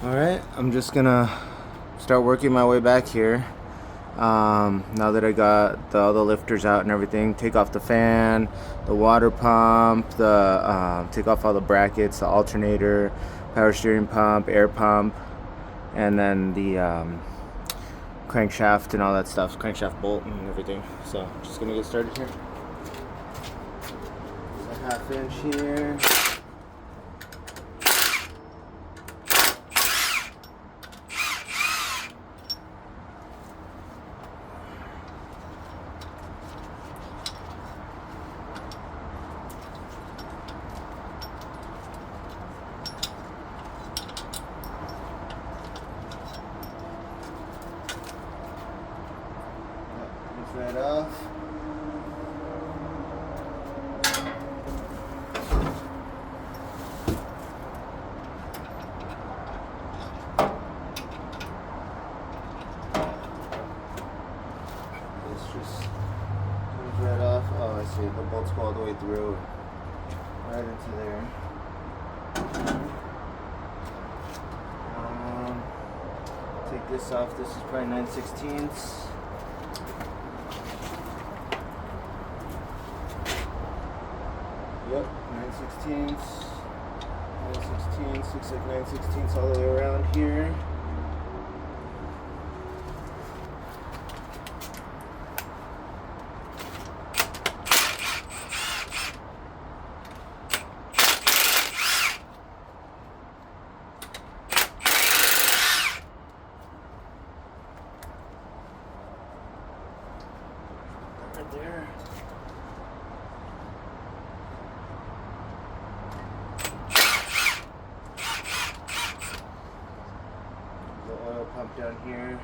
Alright, I'm just gonna start working my way back here. Now that I got all the lifters out and everything, take off the fan, the water pump, take off all the brackets, the alternator, power steering pump, air pump, and then the crankshaft and all that stuff, crankshaft bolt and everything. So just gonna get started here. There's a 1/2 inch here. Right off. This just comes right off. Oh, I see. The bolts go all the way through, right into there. Take this off. This is probably 9/16. Yep, 9/16. 9/16, looks like 9/16 all the way around here. Right there. Pump down here.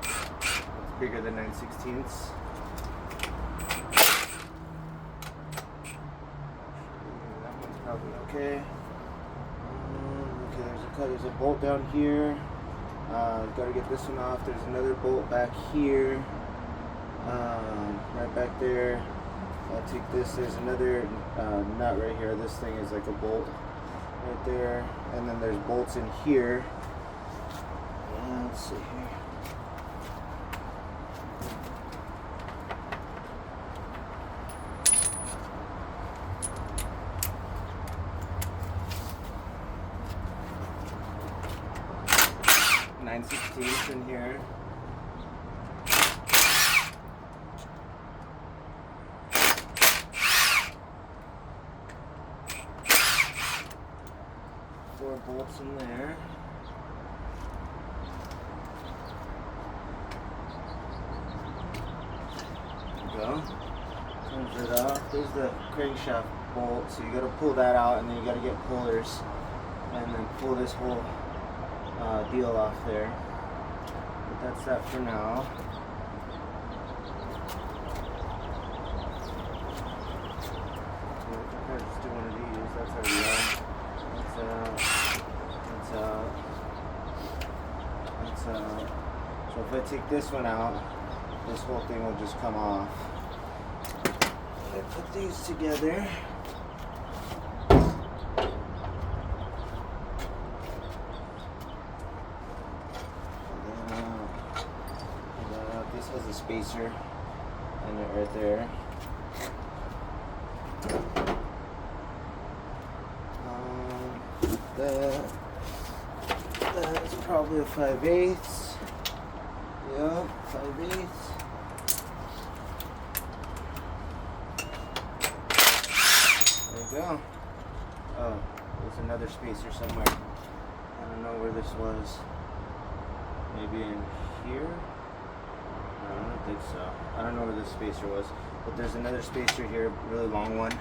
It's bigger than 9/16. That one's probably okay. Okay, there's a bolt down here. Got to get this one off. There's another bolt back here. Right back there. I'll take this. There's another nut right here. This thing is like a bolt right there, and then there's bolts in here. Let's see here. .9/16 in here. Four bolts in there. There we go. Comes it off. There's the crankshaft bolt, so you got to pull that out, and then you got to get pullers, and then pull this whole deal off there. But that's that for now. I'll just do one of these. That's already out. That's out. So if I take this one out, this whole thing will just come off. I put these together. This has a spacer in it right there. That's probably a 5/8. Yeah, 5/8. There you go. Oh, there's another spacer somewhere. I don't know where this was. Maybe in here? No, I don't think so. I don't know where this spacer was. But there's another spacer here, really long one.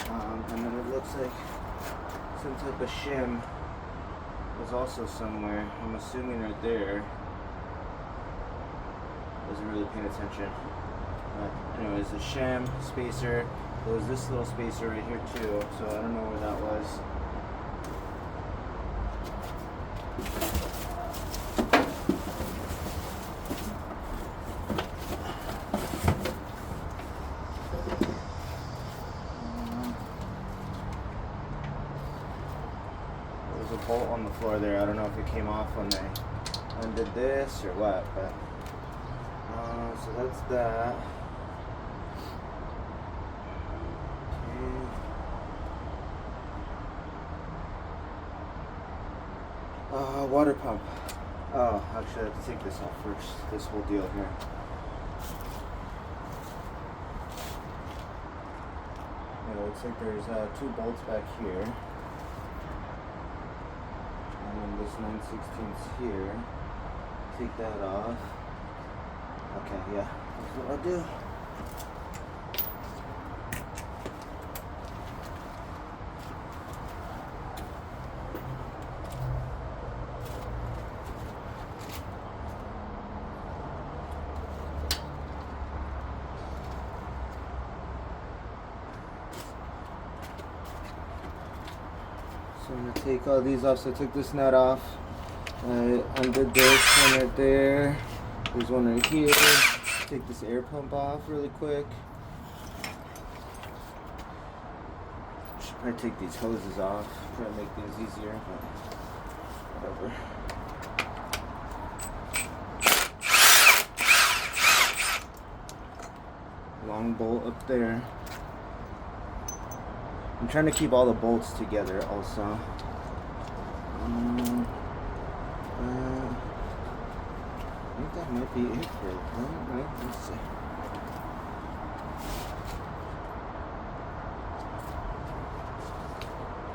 And then it looks like some type of shim was also somewhere. I'm assuming right there. Wasn't really paying attention. But anyways, the shim, spacer. There was this little spacer right here too, so I don't know where that was. There's a bolt on the floor there. I don't know if it came off when they undid this or what, but so that's that. Okay. Water pump. Oh, actually I have to take this off first, this whole deal here. Yeah, it looks like there's 2 bolts back here. And then this 9/16 here. Take that off. Okay, yeah, that's what I'll do. So I'm gonna take all these off. So I took this nut off. I undid this one right there. There's one right here. Take this air pump off really quick. Should probably take these hoses off. Try to make things easier, but whatever. Long bolt up there. I'm trying to keep all the bolts together also. I think that might be it for it. Right? Let's see.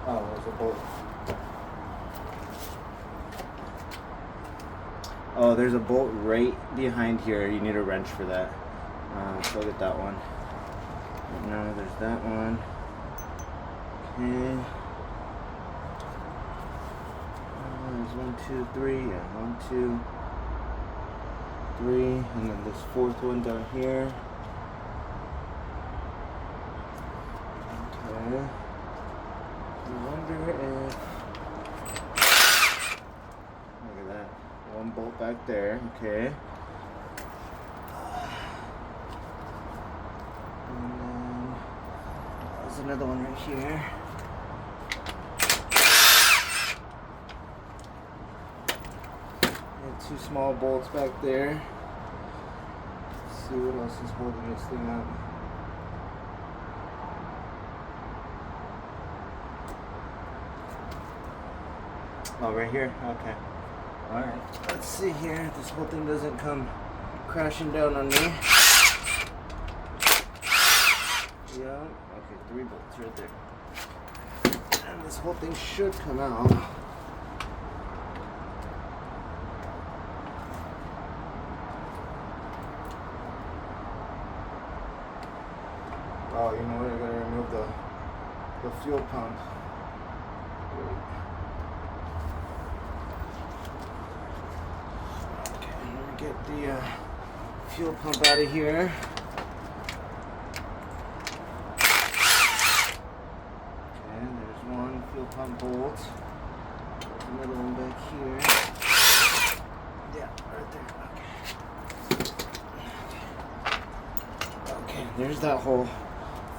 Oh, there's a bolt. Oh, there's a bolt right behind here. You need a wrench for that. So I'll get that one. Right now there's that one. Okay. There's 1, 2, 3. Yeah, 1, 2, 3. And then this 4th one down here. Okay. I wonder if. Look at that. 1 bolt back there. Okay. And then there's another one right here. 2 small bolts back there. Let's see what else is holding this thing up. Oh, right here? Okay. Alright. Let's see here. This whole thing doesn't come crashing down on me. Yeah. Okay, 3 bolts right there. And this whole thing should come out. Oh, you know what? I gotta remove the fuel pump. Great. Okay, let me get the fuel pump out of here. Okay, there's 1 fuel pump bolt. There's another one back here. Yeah, right there. Okay, there's that whole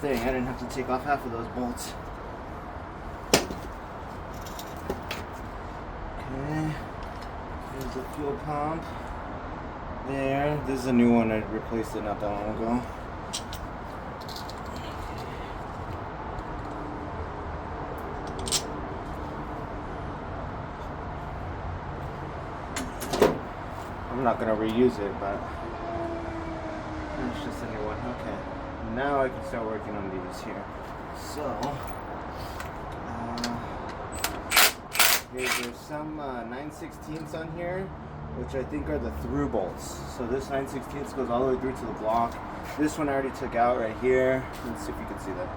thing. I didn't have to take off half of those bolts. Okay, there's the fuel pump. There. This is a new one. I replaced it not that long ago. I'm not gonna reuse it, but it's just a new one. Okay. Now I can start working on these here. So, there's some 9/16ths on here, which I think are the through bolts. So this 9/16 goes all the way through to the block. This one I already took out right here. Let's see if you can see that.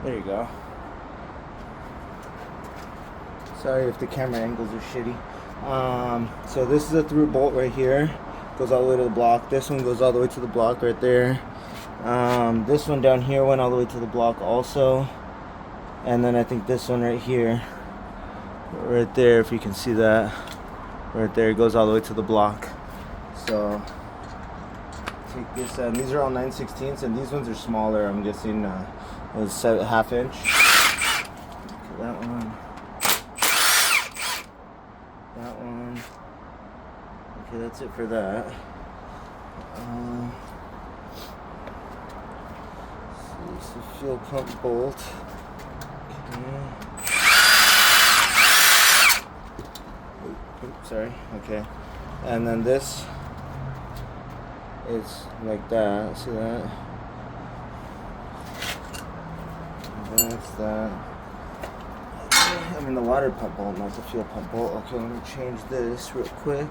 There you go. Sorry if the camera angles are shitty. So this is a through bolt right here. Goes all the way to the block. This one goes all the way to the block right there. This one down here went all the way to the block also. And then I think this one right here, right there, if you can see that, right there, goes all the way to the block. So take this, and these are all 9/16, and these ones are smaller. I'm guessing was 1/2 inch. Okay, that one. That one. Okay, that's it for that. So this is a fuel pump bolt. Okay. Oops, sorry. Okay. And then this is like that. See that? That's that. I mean the water pump bolt, not the fuel pump bolt. Okay, let me change this real quick.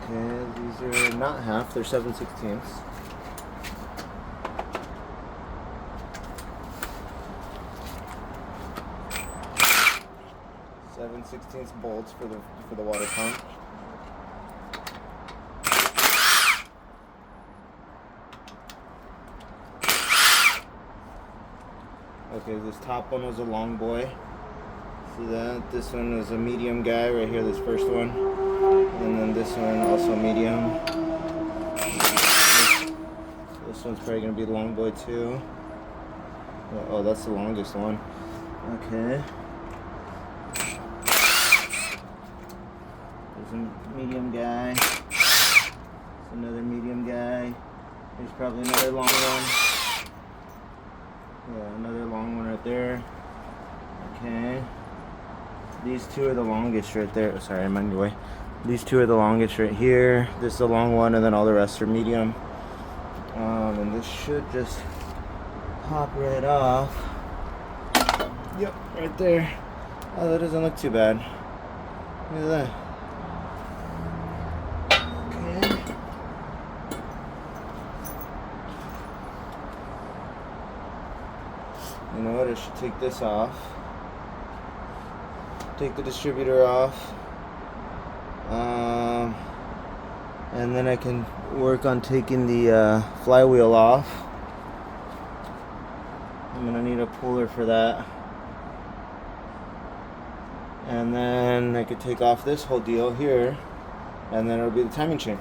Okay, these are not half, they're 7/16. 7/16 bolts for the water pump. Okay, this top one was a long boy. See that? This one was a medium guy right here, this first one. And then this one also medium. This one's probably gonna be the long boy too. Oh, that's the longest one. Okay. There's a medium guy. There's another medium guy. There's probably another long one. Yeah, another long one right there. Okay. These two are the longest right there. Sorry, I'm on your way. These two are the longest right here. This is a long one, and then all the rest are medium. And this should just pop right off. Yep, right there. Oh, that doesn't look too bad. Look at that. Okay. You know what? I should take this off. Take the distributor off. And then I can work on taking the flywheel off. I'm gonna need a puller for that. And then I could take off this whole deal here, and then it'll be the timing chain.